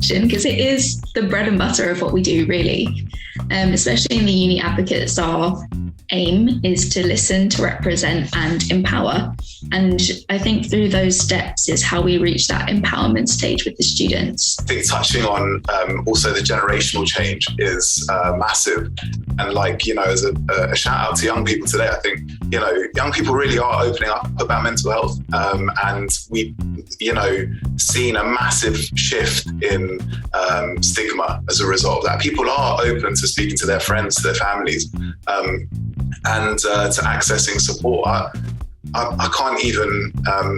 question because it is the bread and butter of what we do, really. Especially in the UniAdvocates, our aim is to listen, to represent and empower. And I think through those steps is how we reach that empowerment stage with the students. I think touching on also the generational change is massive. And as a shout out to young people today, I think, young people really are opening up about mental health. And we've, seen a massive shift in stigma as a result of that. People are open to speaking to their friends, to their families, and to accessing support. I can't even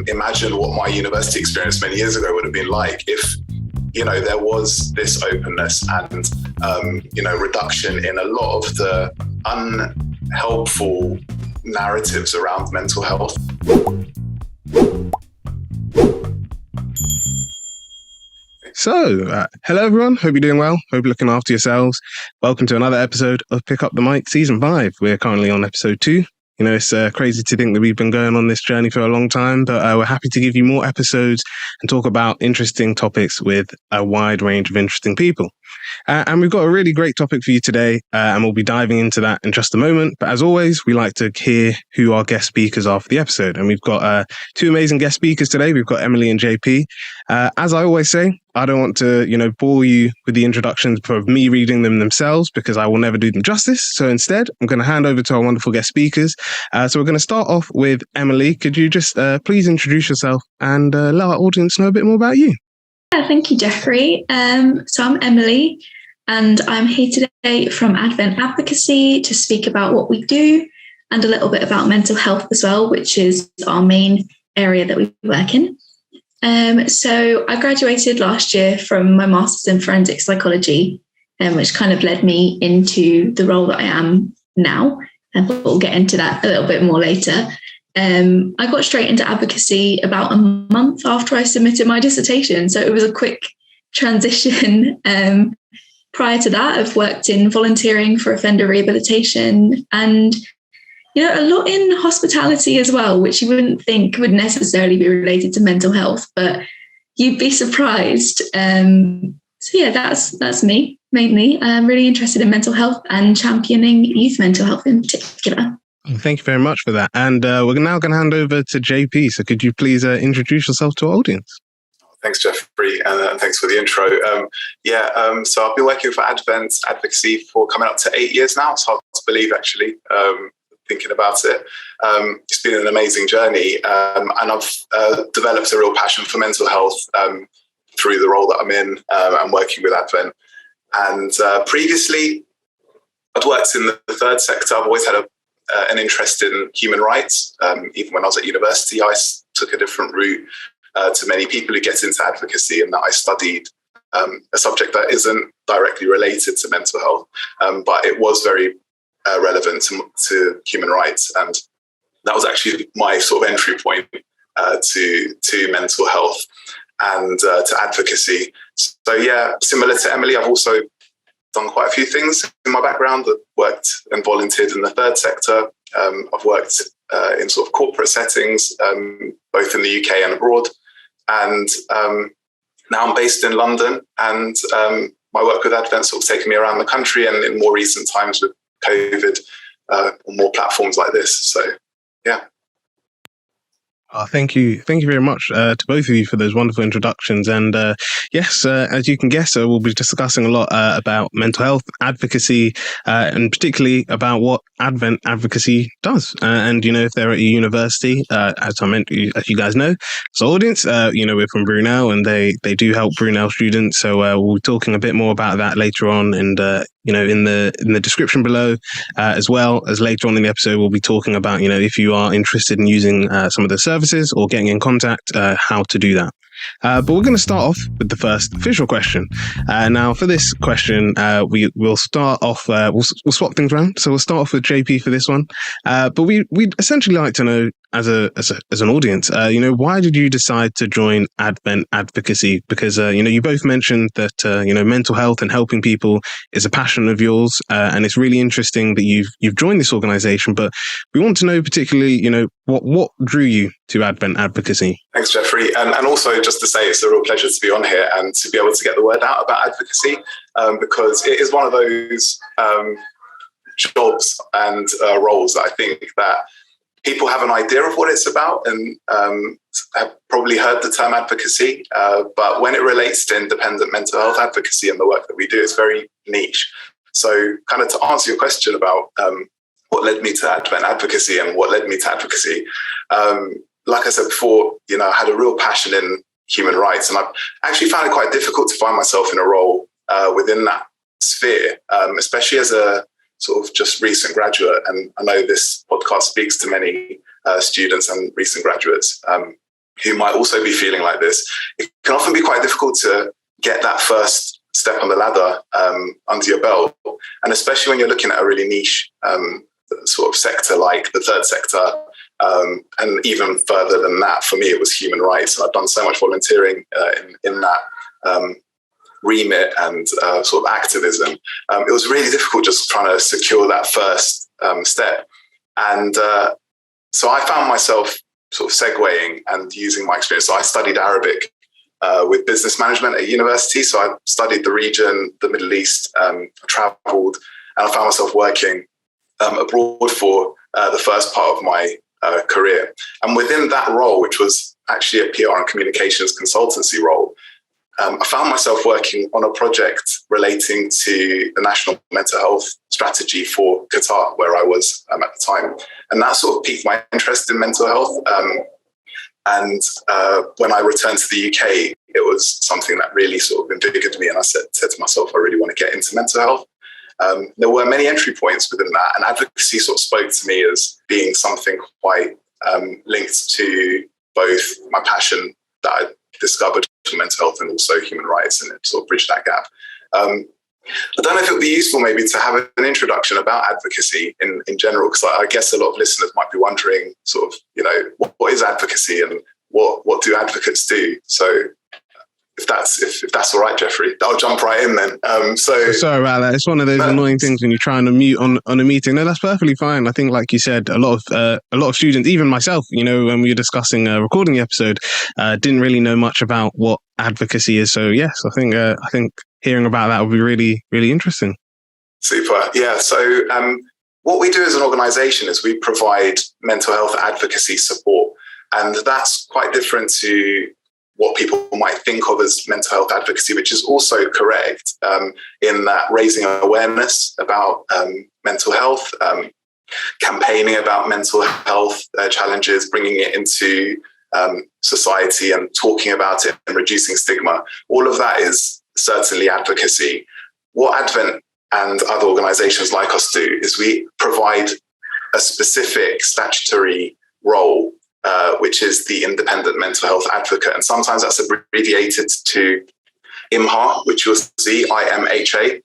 imagine what my university experience many years ago would have been like if, there was this openness and, reduction in a lot of the unhelpful narratives around mental health. So, hello everyone, hope you're doing well, hope you're looking after yourselves. Welcome to another episode of Pick Up the Mic Season 5. We're currently on episode 2. It's crazy to think that we've been going on this journey for a long time, but we're happy to give you more episodes and talk about interesting topics with a wide range of interesting people. And we've got a really great topic for you today, and we'll be diving into that in just a moment. But as always, we like to hear who our guest speakers are for the episode. And we've got two amazing guest speakers today. We've got Emily and JP. As I always say, I don't want to, bore you with the introductions of me reading them themselves because I will never do them justice. So instead, I'm going to hand over to our wonderful guest speakers. So we're going to start off with Emily. Could you just please introduce yourself and let our audience know a bit more about you? Yeah, thank you, Jeffrey. So I'm Emily, and I'm here today from Advent Advocacy to speak about what we do and a little bit about mental health as well, which is our main area that we work in. So I graduated last year from my master's in forensic psychology, which kind of led me into the role that I am now, and we'll get into that a little bit more later. I got straight into advocacy about a month after I submitted my dissertation, so it was a quick transition. Prior to that, I've worked in volunteering for offender rehabilitation and a lot in hospitality as well, which you wouldn't think would necessarily be related to mental health, but you'd be surprised. So yeah, that's me mainly. I'm really interested in mental health and championing youth mental health in particular. Thank you very much for that. And we're now going to hand over to JP. So could you please introduce yourself to our audience? Thanks, Jeffrey, and thanks for the intro. So I've been working for Advent Advocacy for coming up to 8 years now. It's hard to believe, actually, thinking about it. It's been an amazing journey, and I've developed a real passion for mental health through the role that I'm in and working with Advent. And previously, I'd worked in the third sector. I've always had an interest in human rights. Even when I was at university, I took a different route to many people who get into advocacy, and that I studied a subject that isn't directly related to mental health, but it was very relevant to human rights. And that was actually my sort of entry point to mental health and to advocacy. So yeah, similar to Emily, I've also done quite a few things in my background. I've worked and volunteered in the third sector. I've worked in sort of corporate settings, both in the UK and abroad. And now I'm based in London, and my work with Advent sort of taken me around the country, and in more recent times with COVID, on more platforms like this. So, yeah. Thank you very much to both of you for those wonderful introductions. And yes, as you can guess, we'll be discussing a lot about mental health advocacy, and particularly about what Advent Advocacy does. And if they're at a university, as you guys know, as audience, we're from Brunel, and they do help Brunel students. So we'll be talking a bit more about that later on, and in the description below, as well as later on in the episode, we'll be talking about if you are interested in using some of the services or getting in contact, how to do that. But we're going to start off with the first official question. Now, for this question, we'll start off. We'll swap things around. So we'll start off with JP for this one. But we'd essentially like to know as an audience, why did you decide to join Advent Advocacy? Because you both mentioned that mental health and helping people is a passion of yours, and it's really interesting that you've joined this organisation. But we want to know particularly, what drew you to Advent Advocacy. Thanks, Jeffrey, and also just to say it's a real pleasure to be on here and to be able to get the word out about advocacy, because it is one of those jobs and roles that I think that people have an idea of what it's about and have probably heard the term advocacy, but when it relates to independent mental health advocacy and the work that we do, it's very niche. So kind of to answer your question about what led me to Advent Advocacy and what led me to advocacy, like I said before, I had a real passion in human rights, and I've actually found it quite difficult to find myself in a role within that sphere, especially as a sort of just recent graduate. And I know this podcast speaks to many students and recent graduates who might also be feeling like this. It can often be quite difficult to get that first step on the ladder under your belt. And especially when you're looking at a really niche sort of sector like the third sector, and even further than that, for me, it was human rights. And I've done so much volunteering in that remit and sort of activism. It was really difficult just trying to secure that first step. And so I found myself sort of segueing and using my experience. So I studied Arabic with business management at university. So I studied the region, the Middle East, traveled, and I found myself working abroad for the first part of my career. And within that role, which was actually a PR and communications consultancy role, I found myself working on a project relating to the national mental health strategy for Qatar, where I was at the time. And that sort of piqued my interest in mental health. And when I returned to the UK, it was something that really sort of invigorated me. And I said to myself, I really want to get into mental health. There were many entry points within that, and advocacy sort of spoke to me as being something quite linked to both my passion that I discovered for mental health and also human rights, and it sort of bridged that gap. I don't know if it would be useful maybe to have an introduction about advocacy in general, because I guess a lot of listeners might be wondering sort of, what is advocacy and what do advocates do? So if that's all right, Jeffrey, I'll jump right in then. Sorry about that. It's one of those annoying things when you're trying to mute on a meeting. No, that's perfectly fine. I think, like you said, a lot of students, even myself, when we were discussing recording the episode, didn't really know much about what advocacy is. So yes, I think hearing about that would be really, really interesting. Super. Yeah. So what we do as an organisation is we provide mental health advocacy support, and that's quite different to what people might think of as mental health advocacy, which is also correct in that raising awareness about mental health, campaigning about mental health challenges, bringing it into society and talking about it and reducing stigma. All of that is certainly advocacy. What Advent and other organisations like us do is we provide a specific statutory role, which is the independent mental health advocate. And sometimes that's abbreviated to IMHA, which you'll see, IMHA.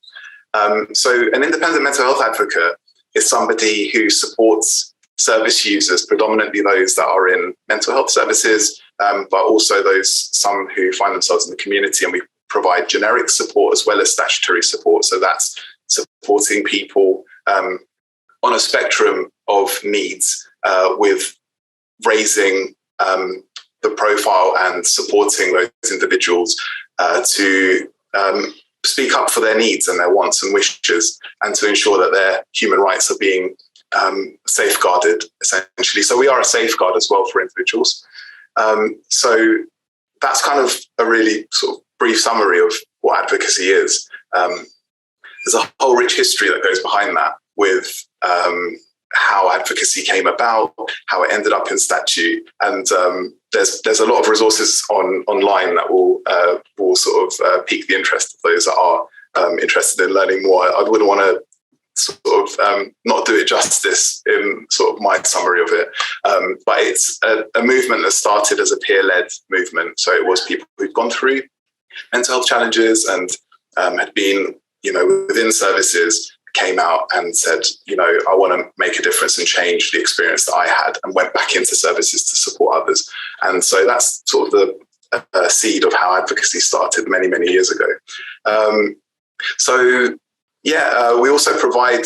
So an independent mental health advocate is somebody who supports service users, predominantly those that are in mental health services, but also some who find themselves in the community. And we provide generic support as well as statutory support. So that's supporting people on a spectrum of needs with raising the profile and supporting those individuals to speak up for their needs and their wants and wishes, and to ensure that their human rights are being safeguarded, essentially. So we are a safeguard as well for individuals. So that's kind of a really sort of brief summary of what advocacy is. There's a whole rich history that goes behind that with how advocacy came about, how it ended up in statute, and there's a lot of resources online that will sort of pique the interest of those that are interested in learning more. I wouldn't want to sort of not do it justice in sort of my summary of it, but it's a movement that started as a peer-led movement. So it was people who'd gone through mental health challenges and had been, within services, came out and said, I want to make a difference and change the experience that I had, and went back into services to support others. And so that's sort of the seed of how advocacy started many, many years ago. We also provide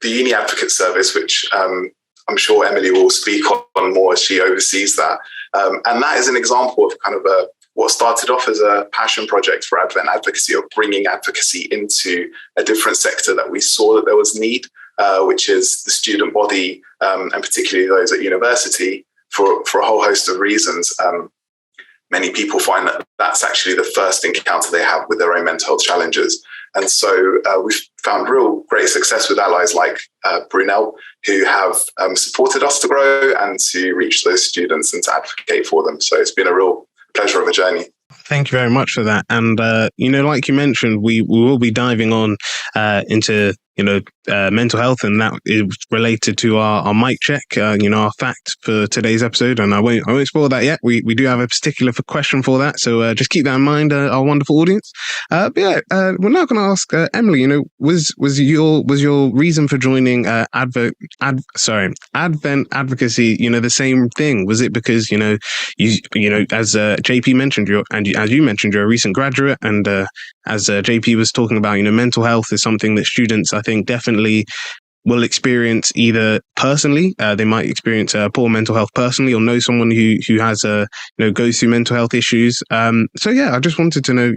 the UniAdvocate service, which I'm sure Emily will speak on more as she oversees that. And that is an example of kind of what started off as a passion project for Advent Advocacy, of bringing advocacy into a different sector that we saw that there was need, which is the student body, and particularly those at university, for a whole host of reasons. Many people find that that's actually the first encounter they have with their own mental health challenges. And so we've found real great success with allies like Brunel, who have supported us to grow and to reach those students and to advocate for them. So it's been a real pleasure of a journey. Thank you very much for that. And, like you mentioned, we will be diving on into, mental health, and that is related to our mic check, our fact for today's episode. And I won't spoil that yet. We do have a particular question for that. So just keep that in mind, our wonderful audience. We're now going to ask Emily, was your reason for joining Advent Advocacy, the same thing? Was it because, you as JP mentioned, as you mentioned, you're a recent graduate, and as JP was talking about, mental health is something that students, I think, definitely will experience either personally. They might experience poor mental health personally, or know someone who has goes through mental health issues. I just wanted to know,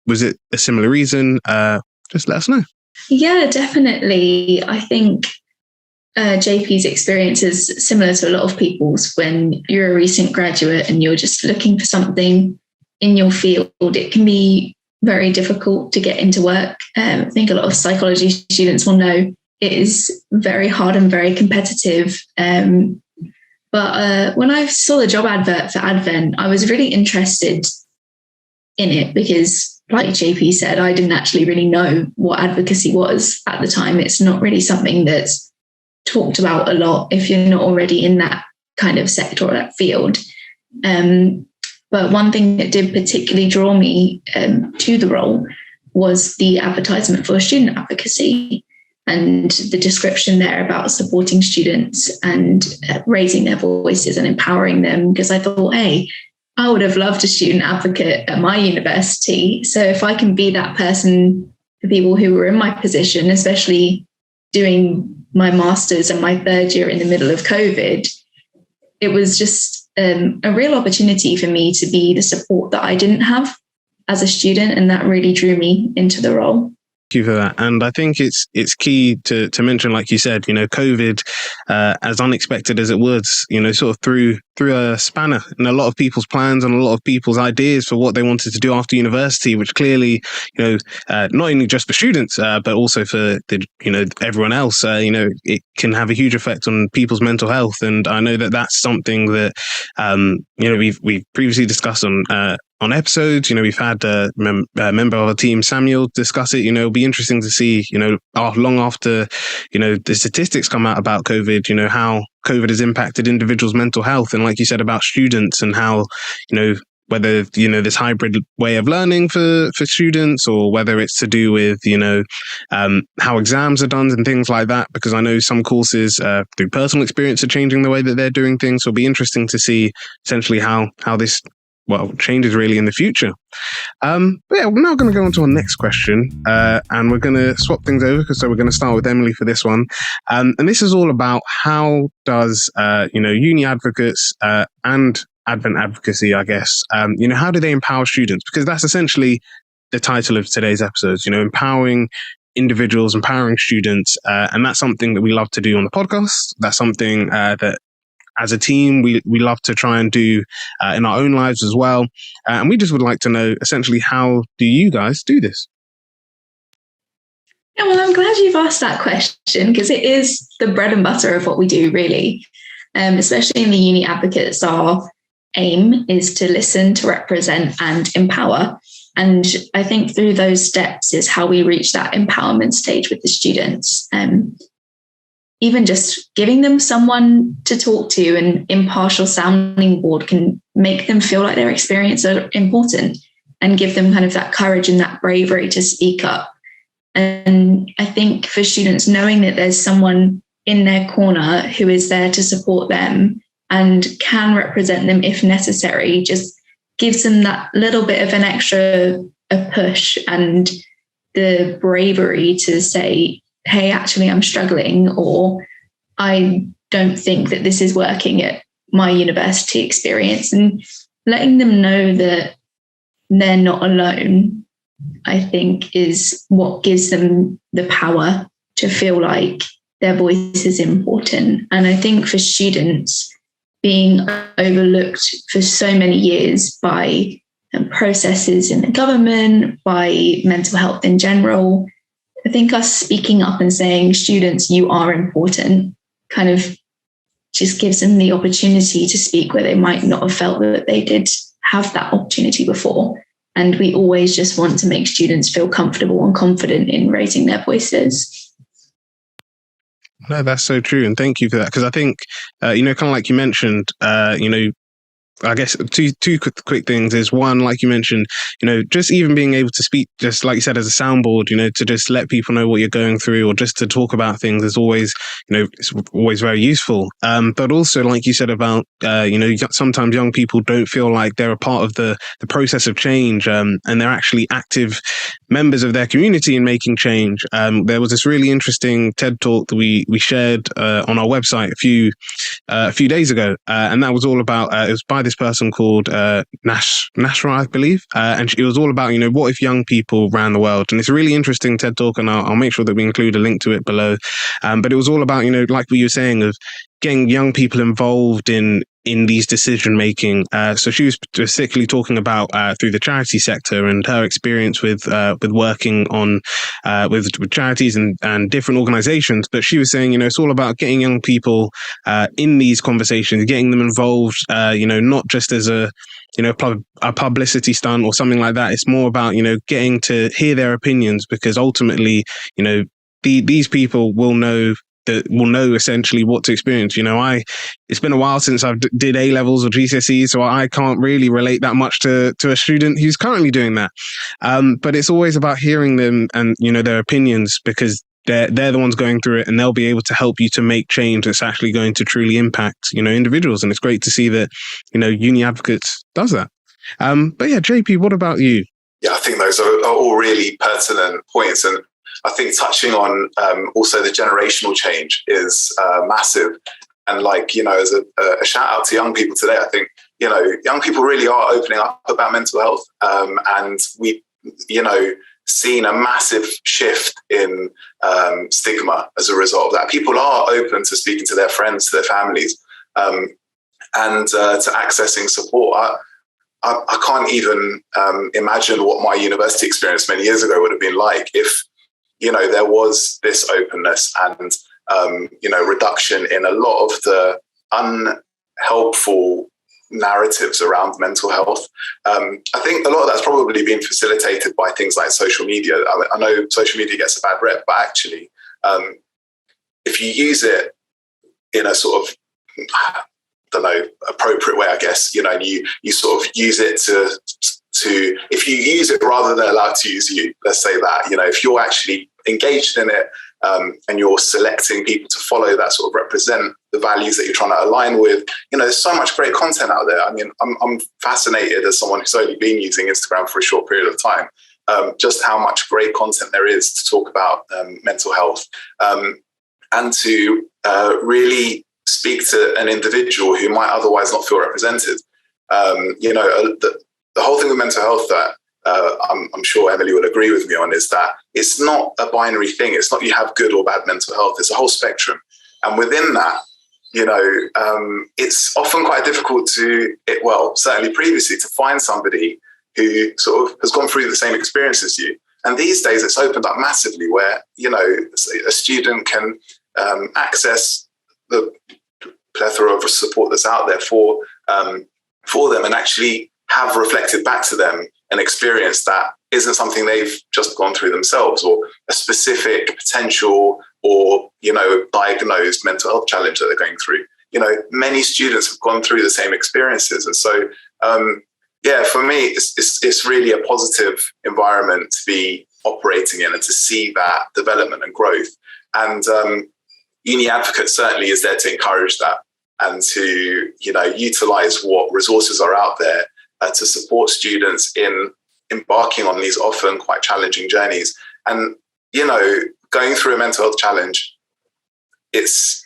was it a similar reason? Just let us know. Yeah, definitely. I think JP's experience is similar to a lot of people's. When you're a recent graduate and you're just looking for something in your field, it can be very difficult to get into work. I think a lot of psychology students will know it is very hard and very competitive. But when I saw the job advert for Advent, I was really interested in it because, like JP said, I didn't actually really know what advocacy was at the time. It's not really something that's talked about a lot if you're not already in that kind of sector or that field. But one thing that did particularly draw me to the role was the advertisement for student advocacy and the description there about supporting students and raising their voices and empowering them. Because I thought, hey, I would have loved a student advocate at my university. So if I can be that person for people who were in my position, especially doing my master's and my third year in the middle of COVID, it was just a real opportunity for me to be the support that I didn't have as a student, and that really drew me into the role. Thank you for that. And I think it's key to mention, like you said, COVID, as unexpected as it was, sort of threw a spanner in a lot of people's plans and a lot of people's ideas for what they wanted to do after university, which clearly, not only just for students, but also for everyone else, it can have a huge effect on people's mental health. And I know that that's something that, we've previously discussed on episodes. We've had a member of our team, Samuel, discuss it. It'll be interesting to see, long after, the statistics come out about COVID, how COVID has impacted individuals' mental health. And like you said about students, and how, whether, this hybrid way of learning for students, or whether it's to do with, how exams are done and things like that. Because I know some courses, through personal experience, are changing the way that they're doing things. So it'll be interesting to see essentially how this changes really in the future. We're now going to go on to our next question, and we're going to swap things over, so we're going to start with Emily for this one. And this is all about how does, UniAdvocates and Advent Advocacy, I guess, how do they empower students? Because that's essentially the title of today's episode, empowering individuals, empowering students. And that's something that we love to do on the podcast. That's something that, as a team, we love to try and do in our own lives as well. And we just would like to know, essentially, how do you guys do this? Yeah, well, I'm glad you've asked that question, because it is the bread and butter of what we do, really. Especially in the UniAdvocates, our aim is to listen, to represent, and empower. And I think through those steps is how we reach that empowerment stage with the students. Even just giving them someone to talk to, an impartial sounding board, can make them feel like their experience are important and give them kind of that courage and that bravery to speak up. And I think for students, knowing that there's someone in their corner who is there to support them and can represent them if necessary just gives them that little bit of an extra a push and the bravery to say, hey, actually, I'm struggling, or I don't think that this is working at my university experience, and letting them know that they're not alone, I think, is what gives them the power to feel like their voice is important. And I think for students, being overlooked for so many years by processes in the government, by mental health in general, I think us speaking up and saying, students, you are important, kind of just gives them the opportunity to speak where they might not have felt that they did have that opportunity before. And we always just want to make students feel comfortable and confident in raising their voices. No, that's so true. And thank you for that. Because I think, kind of like you mentioned, I guess two quick things is one, like you mentioned, just even being able to speak, just like you said, as a soundboard, to just let people know what you're going through or just to talk about things is always, it's always very useful. But also, like you said about, sometimes young people don't feel like they're a part of the process of change, and they're actually active members of their community in making change. There was this really interesting TED talk that we shared on our website a few days ago, and that was all about, it was by this person called Nashra, I believe, and it was all about, what if young people ran the world? And it's a really interesting TED talk, and I'll make sure that we include a link to it below. But it was all about, like what you were saying, of getting young people involved in these decision making. So she was specifically talking about through the charity sector and her experience with working on with charities and different organizations. But she was saying, it's all about getting young people in these conversations, getting them involved, not just as a publicity stunt or something like that. It's more about, getting to hear their opinions, because ultimately, these people will know essentially what to experience. It's been a while since I've did A levels or GCSEs, so I can't really relate that much to a student who's currently doing that. But it's always about hearing them and, their opinions, because they're the ones going through it, and they'll be able to help you to make change that's actually going to truly impact, individuals. And it's great to see that, UniAdvocates does that. But yeah, JP, what about you? Yeah, I think those are all really pertinent points. And I think touching on also the generational change is massive. And as a shout out to young people today, I think, young people really are opening up about mental health. And we, seen a massive shift in stigma as a result of that. People are open to speaking to their friends, to their families, and to accessing support. I can't even imagine what my university experience many years ago would have been like if, there was this openness and, reduction in a lot of the unhelpful narratives around mental health. I think a lot of that's probably been facilitated by things like social media. I know social media gets a bad rep, but actually, if you use it in a sort of, appropriate way, I guess, and you sort of use it to if you use it rather than allow it to use you, let's say that, if you're actually engaged in it, and you're selecting people to follow that sort of represent the values that you're trying to align with, there's so much great content out there. I mean, I'm fascinated as someone who's only been using Instagram for a short period of time, just how much great content there is to talk about mental health, and to really speak to an individual who might otherwise not feel represented. The whole thing with mental health that I'm sure Emily will agree with me on is that it's not a binary thing. It's not you have good or bad mental health. It's a whole spectrum. And within that, it's often quite difficult certainly previously, to find somebody who sort of has gone through the same experience as you. And these days it's opened up massively where, a student can access the plethora of support that's out there for them, and actually have reflected back to them an experience that isn't something they've just gone through themselves, or a specific potential or, diagnosed mental health challenge that they're going through. Many students have gone through the same experiences. And so, for me, it's really a positive environment to be operating in and to see that development and growth. And UniAdvocates certainly is there to encourage that and to, utilize what resources are out there to support students in embarking on these often quite challenging journeys. And, going through a mental health challenge, it's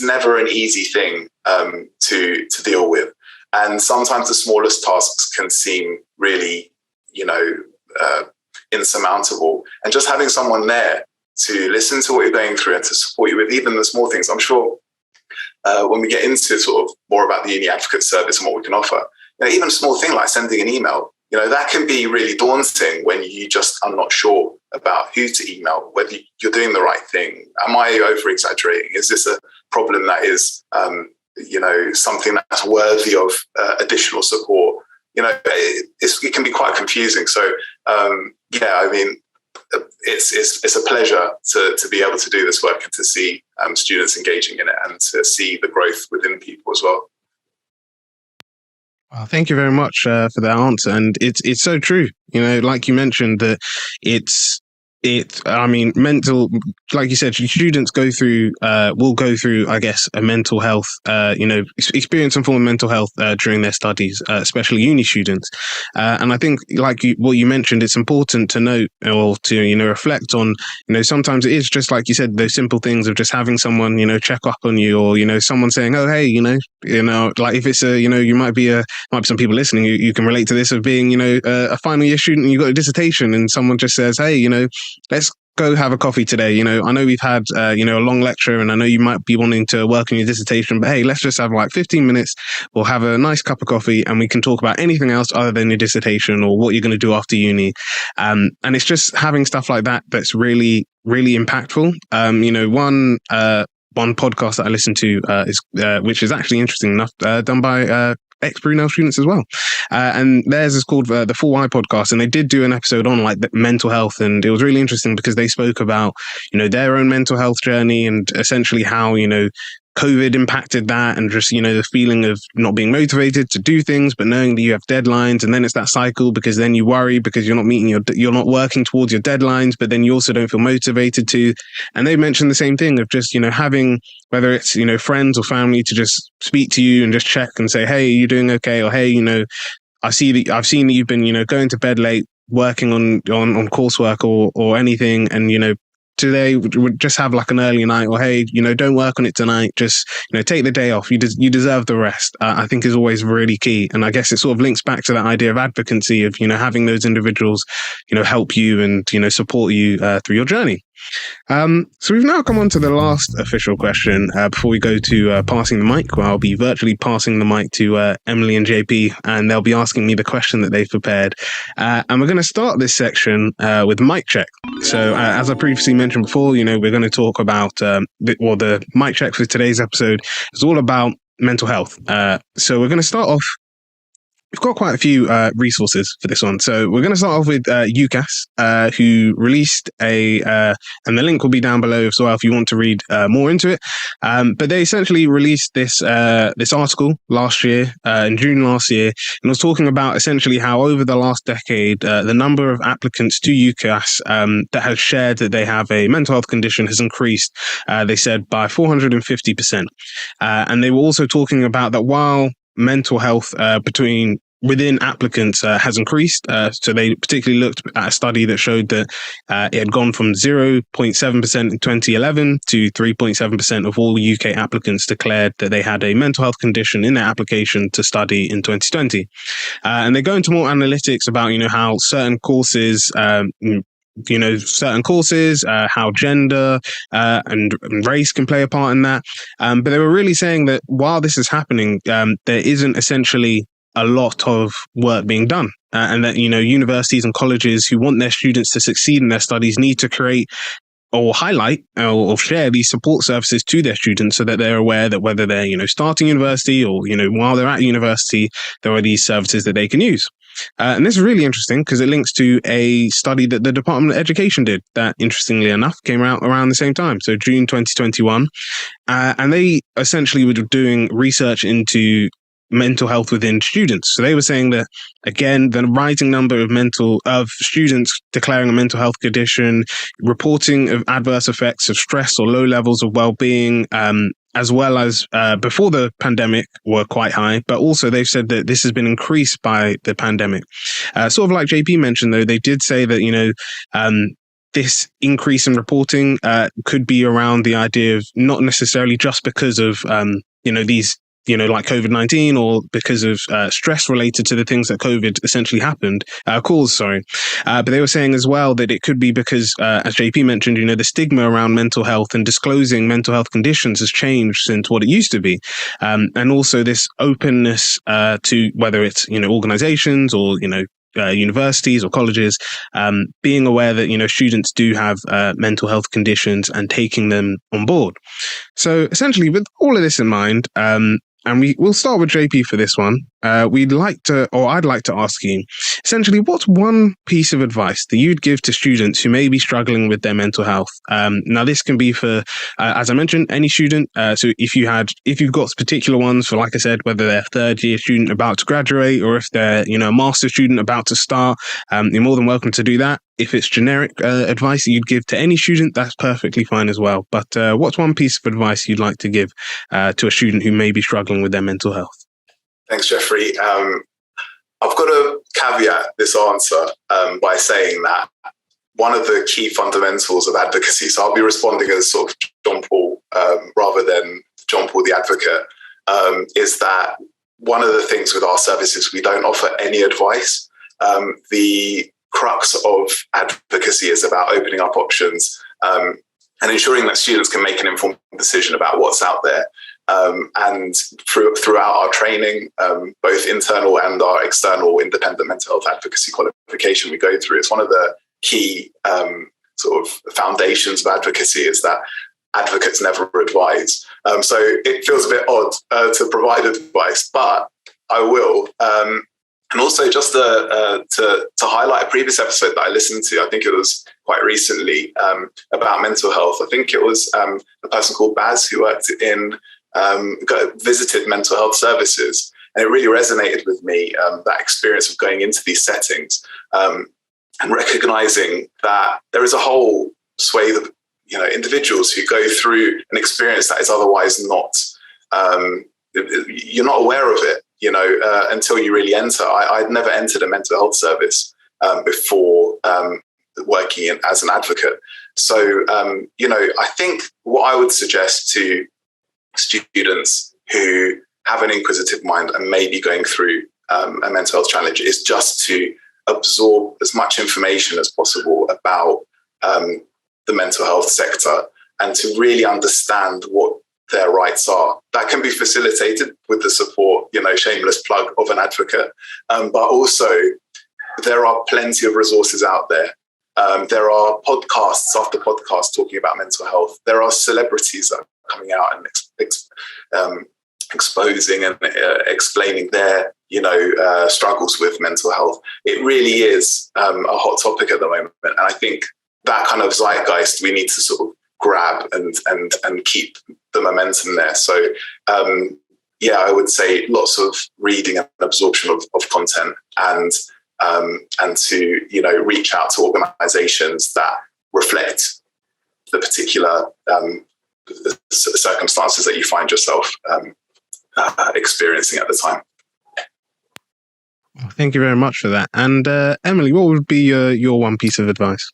never an easy thing to deal with. And sometimes the smallest tasks can seem really, insurmountable. And just having someone there to listen to what you're going through and to support you with even the small things. I'm sure when we get into sort of more about the UniAdvocate service and what we can offer, even a small thing like sending an email, that can be really daunting when you just are not sure about who to email, whether you're doing the right thing. Am I over exaggerating? Is this a problem that is, something that's worthy of additional support? It can be quite confusing. So, it's a pleasure to be able to do this work and to see students engaging in it and to see the growth within people as well. Well, thank you very much for that answer. And it's so true. Like you mentioned, that mental, like you said, students will go through, I guess, a mental health, experience some form of mental health during their studies, especially uni students. And I think, what you mentioned, it's important to note or to, reflect on, sometimes it is just like you said, those simple things of just having someone, check up on you, or, someone saying, oh, hey, like if it's you might be some people listening, you can relate to this of being, a final year student and you've got a dissertation and someone just says, hey, let's go have a coffee today. I know we've had, a long lecture and I know you might be wanting to work on your dissertation, but hey, let's just have like 15 minutes. We'll have a nice cup of coffee and we can talk about anything else other than your dissertation or what you're going to do after uni. And it's just having stuff like that that's really, really impactful. One podcast that I listen to is which is actually interesting enough, done by ex-Brunel students as well. And theirs is called the Full Why podcast. And they did do an episode on the mental health. And it was really interesting because they spoke about, their own mental health journey and essentially how, COVID impacted that and just, the feeling of not being motivated to do things, but knowing that you have deadlines. And then it's that cycle because then you worry because you're not working towards your deadlines, but then you also don't feel motivated to. And they mentioned the same thing of just, having, whether it's, friends or family to just speak to you and just check and say, hey, you're doing okay? Or, hey, I've seen that you've been, going to bed late, working on coursework or anything. And, today would just have like an early night, or hey, don't work on it tonight, just take the day off, you deserve the rest. I think is always really key. And I guess it sort of links back to that idea of advocacy of having those individuals help you and support you through your journey. So we've now come on to the last official question before we go to passing the mic, where I'll be virtually passing the mic to Emily and JP, and they'll be asking me the question that they've prepared. And we're going to start this section with mic check. So as I previously mentioned before, we're going to talk about the mic check for today's episode is all about mental health. So we're going to start off. We've got quite a few resources for this one. So we're going to start off with UCAS, who released and the link will be down below as well if you want to read more into it. But they essentially released this article last year, in June last year, and was talking about essentially how over the last decade, the number of applicants to UCAS that have shared that they have a mental health condition has increased, they said, by 450%. And they were also talking about that while mental health within applicants has increased. So they particularly looked at a study that showed that it had gone from 0.7% in 2011 to 3.7% of all UK applicants declared that they had a mental health condition in their application to study in 2020. And they go into more analytics about, how certain courses how gender and race can play a part in that. But they were really saying that while this is happening, there isn't essentially a lot of work being done. And that, universities and colleges who want their students to succeed in their studies need to create or highlight or share these support services to their students so that they're aware that whether they're, starting university or, while they're at university, there are these services that they can use. And this is really interesting because it links to a study that the Department of Education did that, interestingly enough, came out around the same time. So June 2021. And they essentially were doing research into mental health within students. So they were saying that, again, the rising number of students declaring a mental health condition, reporting of adverse effects of stress or low levels of well-being, as well as before the pandemic, were quite high. But also they've said that this has been increased by the pandemic. Sort of like JP mentioned, though, they did say that, this increase in reporting could be around the idea of not necessarily just because of, these, like COVID-19, or because of stress related to the things that COVID essentially caused. But they were saying as well that it could be because, as JP mentioned, the stigma around mental health and disclosing mental health conditions has changed since what it used to be. And also this openness to whether it's, organizations or, universities or colleges, being aware that, students do have mental health conditions and taking them on board. So essentially, with all of this in mind, and we'll start with JP for this one. I'd like to ask you, essentially, what's one piece of advice that you'd give to students who may be struggling with their mental health? Now, this can be for, as I mentioned, any student. So if you've got particular ones for, like I said, whether they're a third year student about to graduate, or if they're, a master's student about to start, you're more than welcome to do that. If it's generic advice that you'd give to any student, that's perfectly fine as well. But what's one piece of advice you'd like to give to a student who may be struggling with their mental health? Thanks, Jeffrey. I've got to caveat this answer by saying that one of the key fundamentals of advocacy, so I'll be responding as sort of John Paul rather than John Paul the advocate, is that one of the things with our services, we don't offer any advice. The crux of advocacy is about opening up options and ensuring that students can make an informed decision about what's out there. And throughout our training, both internal and our external independent mental health advocacy qualification we go through, it's one of the key sort of foundations of advocacy is that advocates never advise. So it feels a bit odd to provide advice, but I will. And also just to highlight a previous episode that I listened to, I think it was quite recently, about mental health. I think it was a person called Baz who worked visited mental health services. And it really resonated with me, that experience of going into these settings and recognizing that there is a whole swathe of individuals who go through an experience that is otherwise not, you're not aware of it. Until you really enter. I'd never entered a mental health service before working as an advocate. So, I think what I would suggest to students who have an inquisitive mind and may be going through a mental health challenge is just to absorb as much information as possible about the mental health sector and to really understand what their rights are. That can be facilitated with the support, shameless plug of an advocate. But also there are plenty of resources out there. There are podcasts after podcasts talking about mental health. There are celebrities that are coming out and exposing and explaining their, struggles with mental health. It really is a hot topic at the moment. And I think that kind of zeitgeist we need to sort of grab and keep the momentum there. So I would say lots of reading and absorption of content and to reach out to organizations that reflect the particular circumstances that you find yourself experiencing at the time. Well, thank you very much for that. And Emily, what would be your one piece of advice?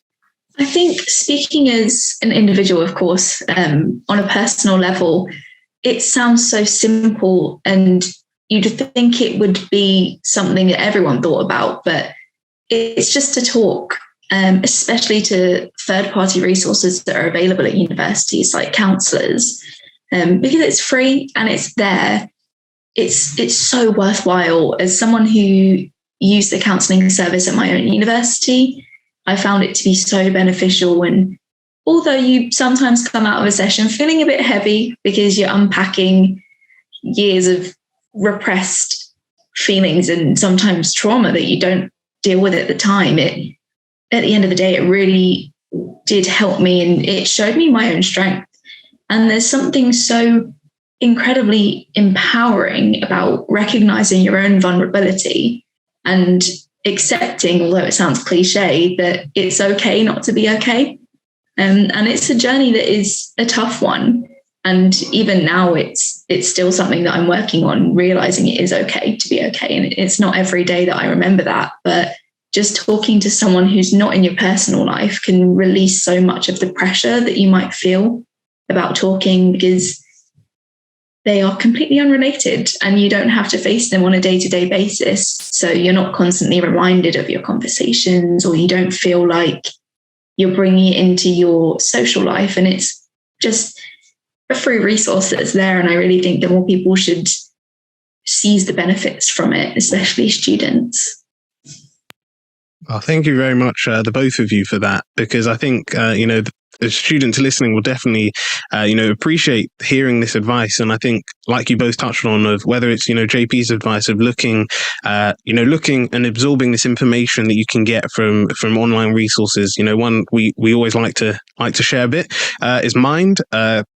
I think speaking as an individual, of course, on a personal level, it sounds so simple and you'd think it would be something that everyone thought about, but it's just to talk, especially to third-party resources that are available at universities like counsellors, because it's free and it's there. It's so worthwhile. As someone who used the counselling service at my own university, I found it to be so beneficial. And although you sometimes come out of a session feeling a bit heavy because you're unpacking years of repressed feelings and sometimes trauma that you don't deal with at the time, at the end of the day, it really did help me and it showed me my own strength. And there's something so incredibly empowering about recognizing your own vulnerability and accepting, although it sounds cliche, that it's okay not to be okay. And it's a journey that is a tough one. And even now, it's still something that I'm working on, realizing it is okay to be okay. And it's not every day that I remember that, but just talking to someone who's not in your personal life can release so much of the pressure that you might feel about talking, because they are completely unrelated and you don't have to face them on a day-to-day basis. So you're not constantly reminded of your conversations, or you don't feel like you're bringing it into your social life. And it's just a free resource that's there. And I really think that more people should seize the benefits from it, especially students. Well, thank you very much, the both of you, for that, because I think, the students listening will definitely, appreciate hearing this advice. And I think, like you both touched on, of whether it's, JP's advice of looking and absorbing this information that you can get from online resources. One we always like to share a bit is Mind.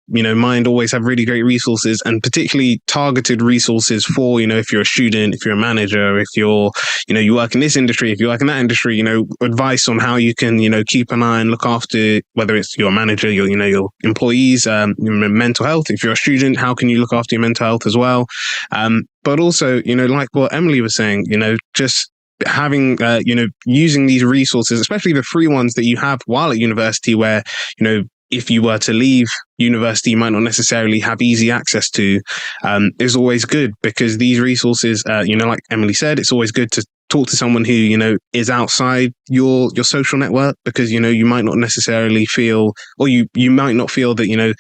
Mind always have really great resources, and particularly targeted resources for, if you're a student, if you're a manager, if you're, you work in this industry, if you work in that industry, advice on how you can, keep an eye and look after, whether it's your manager, your employees, mental health. If you're a student, how can you look after your mental health as well? But also, like what Emily was saying, just having, using these resources, especially the free ones that you have while at university, where, if you were to leave university, you might not necessarily have easy access to, is always good, because these resources, like Emily said, it's always good to talk to someone who, is outside your social network, because, you might not necessarily feel, or you might not feel that,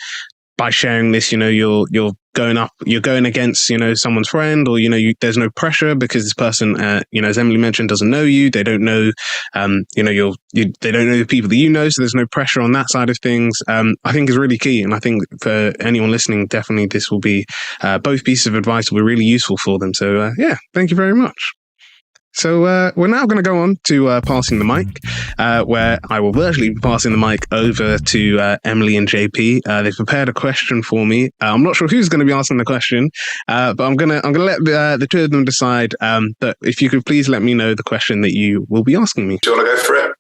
by sharing this, you're going against, someone's friend, or, there's no pressure because this person, as Emily mentioned, doesn't know you. They don't know, they don't know the people that you know. So there's no pressure on that side of things. I think is really key. And I think for anyone listening, definitely this will be, both pieces of advice will be really useful for them. So, thank you very much. So we're now going to go on to passing the mic, where I will virtually be passing the mic over to Emily and JP. They've prepared a question for me. I'm not sure who's going to be asking the question, but I'm gonna let the two of them decide. But if you could please let me know the question that you will be asking me. Do you want to go for it?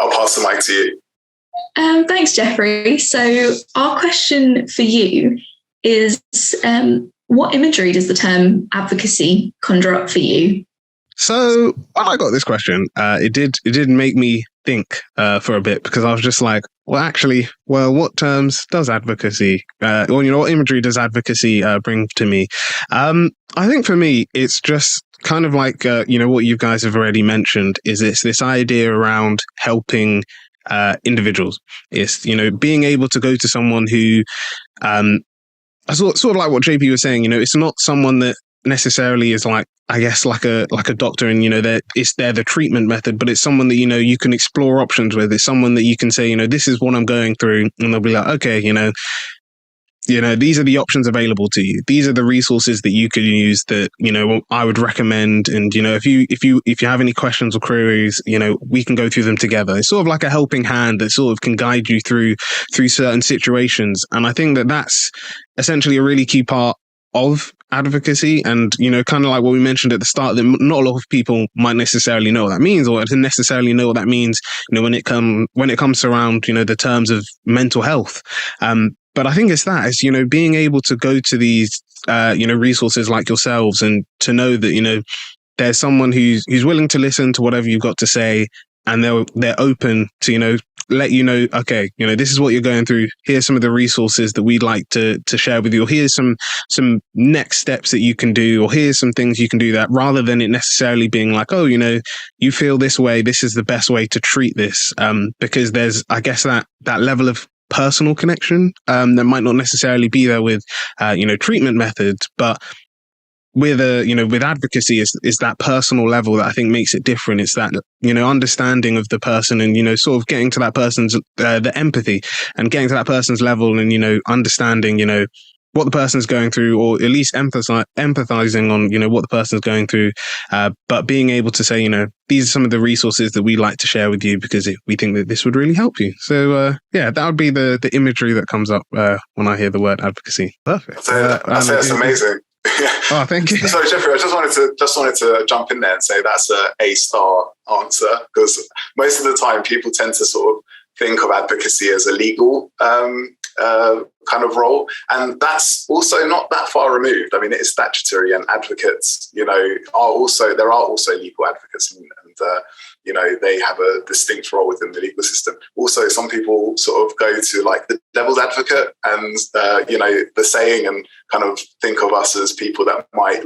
I'll pass the mic to you. Thanks, Jeffrey. So our question for you is, what imagery does the term advocacy conjure up for you? So when I got this question, it did make me think for a bit, because I was just like, what terms does advocacy, or what imagery does advocacy bring to me? I think for me, it's just kind of like what you guys have already mentioned. Is it's this idea around helping individuals. It's being able to go to someone who. Sort of like what JP was saying, it's not someone that necessarily is like, I guess, like a doctor, and they're the treatment method, but it's someone that you can explore options with. It's someone that you can say, this is what I'm going through, and they'll be like, okay, these are the options available to you. These are the resources that you could use that, I would recommend. And, if you have any questions or queries, we can go through them together. It's sort of like a helping hand that sort of can guide you through certain situations. And I think that that's essentially a really key part of advocacy. And, kind of like what we mentioned at the start, that not a lot of people might necessarily know what that means, or necessarily know what that means, when it comes around, the terms of mental health. But I think it's being able to go to these, resources like yourselves, and to know that, there's someone who's willing to listen to whatever you've got to say, and they're open to, let you know, okay, this is what you're going through. Here's some of the resources that we'd like to share with you. Or here's some next steps that you can do, or here's some things you can do, that, rather than it necessarily being like, oh, you feel this way, this is the best way to treat this. Because there's, I guess, that level of personal connection that might not necessarily be there with treatment methods, but with advocacy is that personal level that I think makes it different. It's that understanding of the person, and sort of getting to that person's the empathy, and getting to that person's level, and understanding what the person's going through, or at least empathizing on, what the person's going through, but being able to say, these are some of the resources that we like to share with you because we think that this would really help you. So, that would be the imagery that comes up when I hear the word advocacy. Perfect. I'd say that's amazing. Oh, thank you. Sorry, Jeffrey, I just wanted to jump in there and say that's A-star answer, because most of the time people tend to sort of think of advocacy as a legal kind of role, and that's also not that far removed. I mean, it is statutory, and advocates, there are also legal advocates, and they have a distinct role within the legal system. Also, some people sort of go to like the devil's advocate, and the saying, and kind of think of us as people that might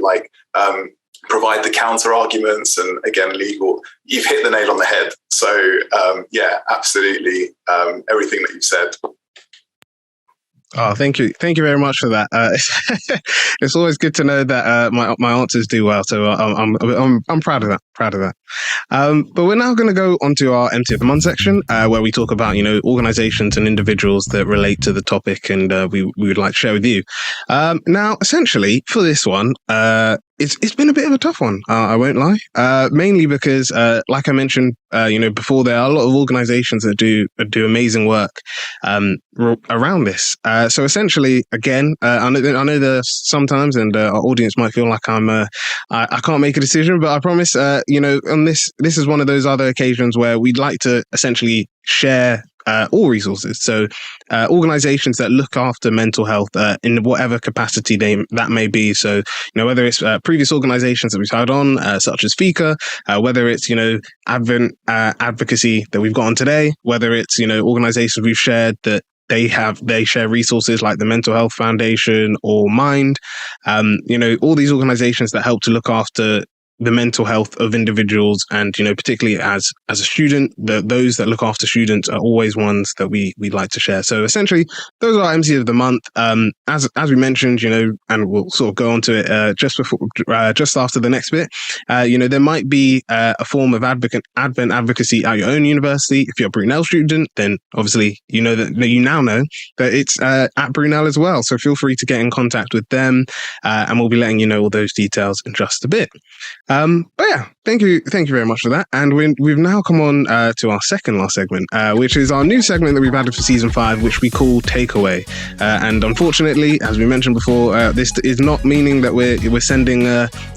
provide the counter arguments, and again, legal. You've hit the nail on the head. So absolutely, everything that you've said. Oh, thank you very much for that. It's always good to know that my answers do well. So I'm proud of that. But we're now going to go onto our MC of the Month section, where we talk about organizations and individuals that relate to the topic, and we would like to share with you. Now, essentially, for this one, it's been a bit of a tough one. I won't lie. Mainly because, like I mentioned, before, there are a lot of organizations that do amazing work around this. So essentially, again, I know that sometimes, and our audience might feel like I can't make a decision, but I promise, on this is one of those other occasions where we'd like to essentially share all resources. So organizations that look after mental health in whatever capacity that may be. So, whether it's previous organizations that we've had on, such as FICA, whether it's, Advent Advocacy that we've got on today, whether it's, organizations we've shared that they share resources like the Mental Health Foundation or Mind, all these organizations that help to look after the mental health of individuals, and particularly as a student, those that look after students are always ones that we like to share. So essentially, those are our MCs of the month. As we mentioned, and we'll sort of go on to it just after the next bit. There might be a form of Advent advocacy at your own university. If you're a Brunel student, then obviously you now know that it's at Brunel as well. So feel free to get in contact with them, and we'll be letting you know all those details in just a bit. But yeah, thank you very much for that. And we've now come on to our second last segment, which is our new segment that we've added for season 5, which we call Takeaway. And unfortunately, as we mentioned before, this is not meaning that we're sending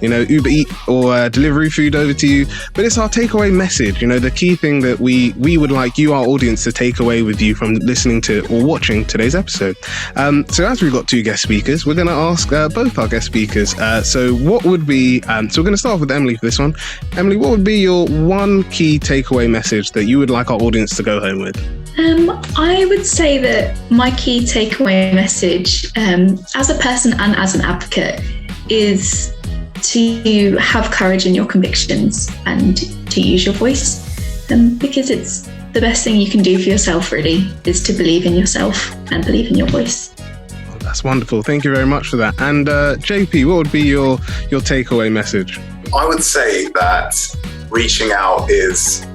Uber Eat or delivery food over to you, but it's our takeaway message. The key thing that we would like you, our audience, to take away with you from listening to or watching today's episode. So as we've got 2 guest speakers, we're going to ask both our guest speakers. So what would be? So we're going to start with Emily for this one. Emily, what would be your one key takeaway message that you would like our audience to go home with? I would say that my key takeaway message, as a person and as an advocate, is to have courage in your convictions and to use your voice, because it's the best thing you can do for yourself, really, is to believe in yourself and believe in your voice. That's wonderful. Thank you very much for that. And JP, what would be your takeaway message? I would say that reaching out is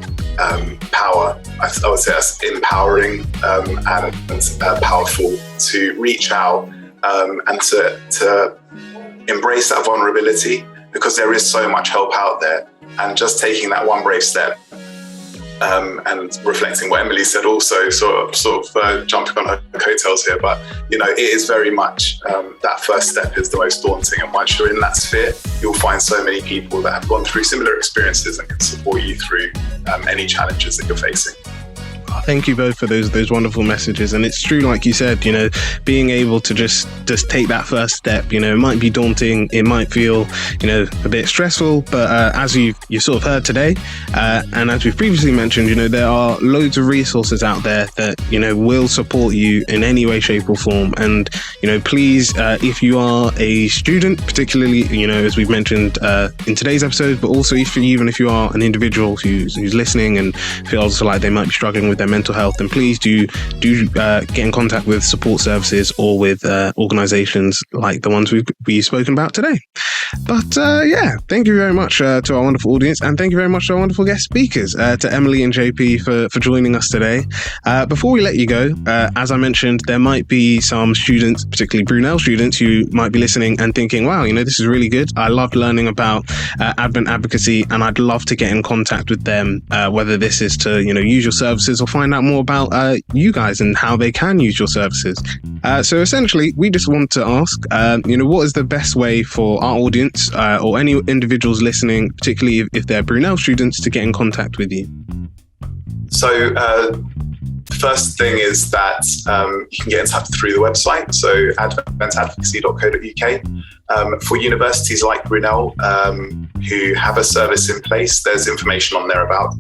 power. I would say that's empowering and powerful to reach out and to embrace that vulnerability, because there is so much help out there. And just taking that one brave step and reflecting what Emily said, also sort of jumping on her coattails here, but it is very much that first step is the most daunting, and once you're in that sphere, you'll find so many people that have gone through similar experiences and can support you through any challenges that you're facing. Thank you both for those wonderful messages. And it's true, like you said, being able to just take that first step, it might be daunting, it might feel, a bit stressful, but as you sort of heard today, and as we've previously mentioned, there are loads of resources out there that, will support you in any way, shape or form. And, please, if you are a student, particularly, as we've mentioned in today's episode, but also even if you are an individual who's listening and feels like they might be struggling with their mental health, then please do get in contact with support services or with organizations like the ones we've spoken about today. But yeah, thank you very much to our wonderful audience, and thank you very much to our wonderful guest speakers, to Emily and JP for joining us today. Before we let you go, as I mentioned, there might be some students, particularly Brunel students, who might be listening and thinking, wow, this is really good. I loved learning about Advent advocacy, and I'd love to get in contact with them, whether this is to, use your services or find out more about you guys and how they can use your services. So essentially, we just want to ask, what is the best way for our audience or any individuals listening, particularly if they're Brunel students, to get in contact with you? So first thing is that you can get in touch through the website, so adventadvocacy.co.uk. For universities like Brunel who have a service in place, there's information on there about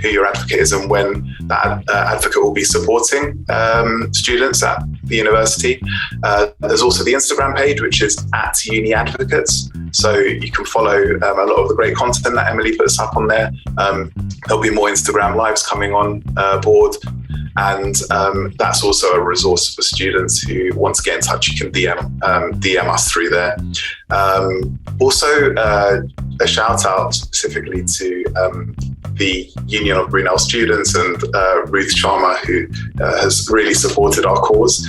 who your advocate is and when that advocate will be supporting students at the university. There's also the Instagram page, which is at UniAdvocates. So you can follow a lot of the great content that Emily puts up on there. There'll be more Instagram lives coming on board. And that's also a resource for students who want to get in touch. You can DM us through there. Also, a shout out specifically to the Union of Brunel Students and Ruth Sharma, who has really supported our cause.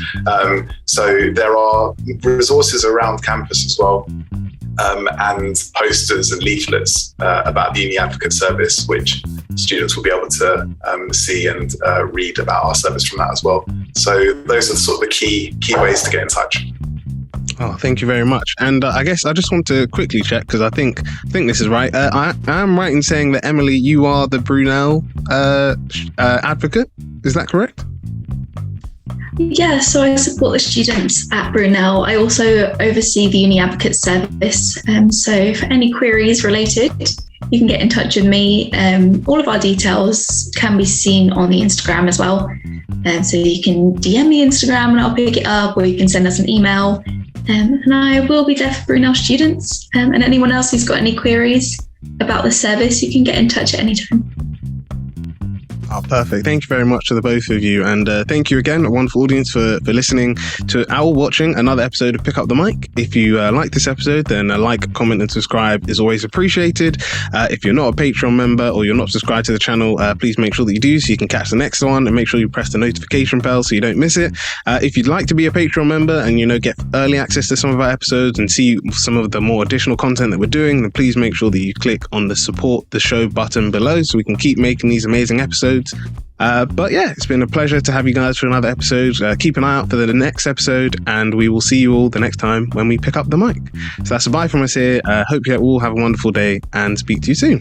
So there are resources around campus as well. And posters and leaflets about the UniAdvocate service, which students will be able to see and read about our service from that as well. So those are sort of the key ways to get in touch. Oh, thank you very much. And I guess I just want to quickly check, because I think this is right. I am right in saying that, Emily, you are the Brunel advocate. Is that correct? Yeah, so I support the students at Brunel. I also oversee the UniAdvocates service. So for any queries related, you can get in touch with me. All of our details can be seen on the Instagram as well. So you can DM me Instagram and I'll pick it up, or you can send us an email. And I will be there for Brunel students. And anyone else who's got any queries about the service, you can get in touch at any time. Oh, perfect. Thank you very much to the both of you. And thank you again, a wonderful audience, for listening to or watching another episode of Pick Up the Mic. If you like this episode, then a like, comment and subscribe is always appreciated. If you're not a Patreon member or you're not subscribed to the channel, please make sure that you do, so you can catch the next one, and make sure you press the notification bell so you don't miss it. If you'd like to be a Patreon member and, get early access to some of our episodes and see some of the more additional content that we're doing, then please make sure that you click on the support the show button below so we can keep making these amazing episodes. But yeah, it's been a pleasure to have you guys for another episode. Keep an eye out for the next episode, and we will see you all the next time when we pick up the mic. So that's a bye from us here. Hope you all have a wonderful day, and speak to you soon.